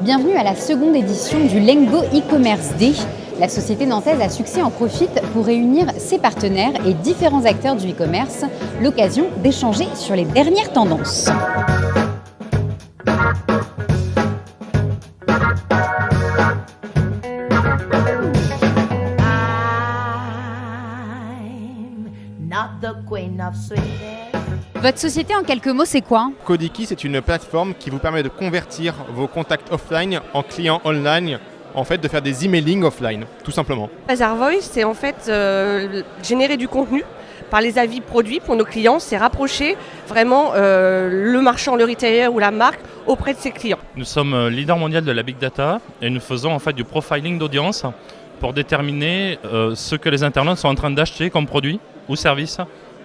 Bienvenue à la seconde édition du Lengo e-commerce Day. La société nantaise à succès en profite pour réunir ses partenaires et différents acteurs du e-commerce, l'occasion d'échanger sur les dernières tendances. Votre société, en quelques mots, c'est quoi ? Codiki, c'est une plateforme qui vous permet de convertir vos contacts offline en clients online, en fait de faire des emailing offline, tout simplement. Bazar Voice, c'est en fait générer du contenu par les avis produits pour nos clients, c'est rapprocher vraiment le marchand, le retailer ou la marque auprès de ses clients. Nous sommes leader mondial de la big data et nous faisons en fait du profiling d'audience pour déterminer ce que les internautes sont en train d'acheter comme produit ou service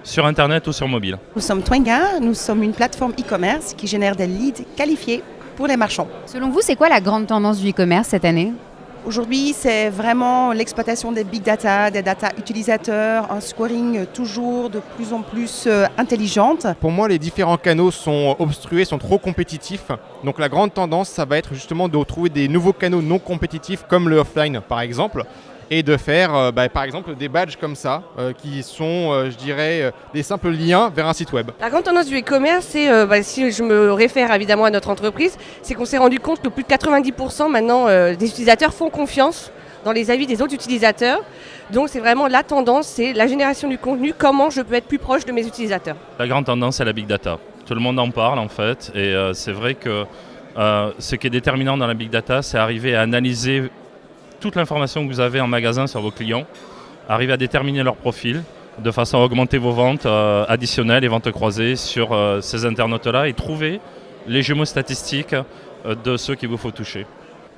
sur Internet ou sur mobile. Nous sommes Twinga, nous sommes une plateforme e-commerce qui génère des leads qualifiés pour les marchands. Selon vous, c'est quoi la grande tendance du e-commerce cette année ? Aujourd'hui, c'est vraiment l'exploitation des big data, des data utilisateurs, un scoring toujours de plus en plus intelligente. Pour moi, les différents canaux sont obstrués, sont trop compétitifs. Donc la grande tendance, ça va être justement de trouver des nouveaux canaux non compétitifs comme le offline par exemple. Et de faire par exemple des badges comme ça, qui sont, je dirais, des simples liens vers un site web. La grande tendance du e-commerce, c'est, si je me réfère évidemment à notre entreprise, c'est qu'on s'est rendu compte que plus de 90% maintenant des utilisateurs font confiance dans les avis des autres utilisateurs. Donc c'est vraiment la tendance, c'est la génération du contenu, comment je peux être plus proche de mes utilisateurs. La grande tendance, c'est la big data. Tout le monde en parle en fait, et c'est vrai que ce qui est déterminant dans la big data, c'est arriver à analyser toute l'information que vous avez en magasin sur vos clients, arriver à déterminer leur profil de façon à augmenter vos ventes additionnelles et ventes croisées sur ces internautes-là et trouver les jumeaux statistiques de ceux qu'il vous faut toucher.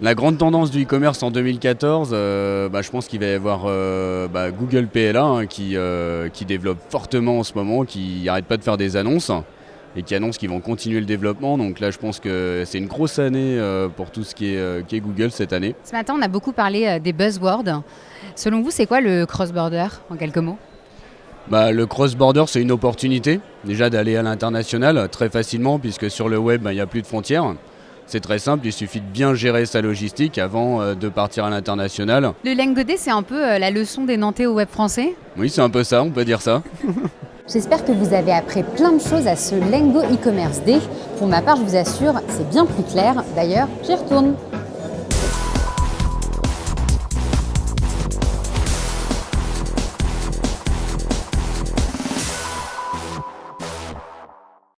La grande tendance du e-commerce en 2014, je pense qu'il va y avoir Google PLA qui développe fortement en ce moment, qui n'arrête pas de faire des annonces et qui annonce qu'ils vont continuer le développement. Donc là, je pense que c'est une grosse année pour tout ce qui est Google cette année. Ce matin, on a beaucoup parlé des buzzwords. Selon vous, c'est quoi le cross-border, en quelques mots ? Le cross-border, c'est une opportunité déjà d'aller à l'international très facilement, puisque sur le web, il n'y a plus de frontières. C'est très simple, il suffit de bien gérer sa logistique avant de partir à l'international. Le Lengo Day, c'est un peu la leçon des Nantais au web français ? Oui, c'est un peu ça, on peut dire ça. J'espère que vous avez appris plein de choses à ce Lengo e-commerce Day. Pour ma part, je vous assure, c'est bien plus clair. D'ailleurs, j'y retourne.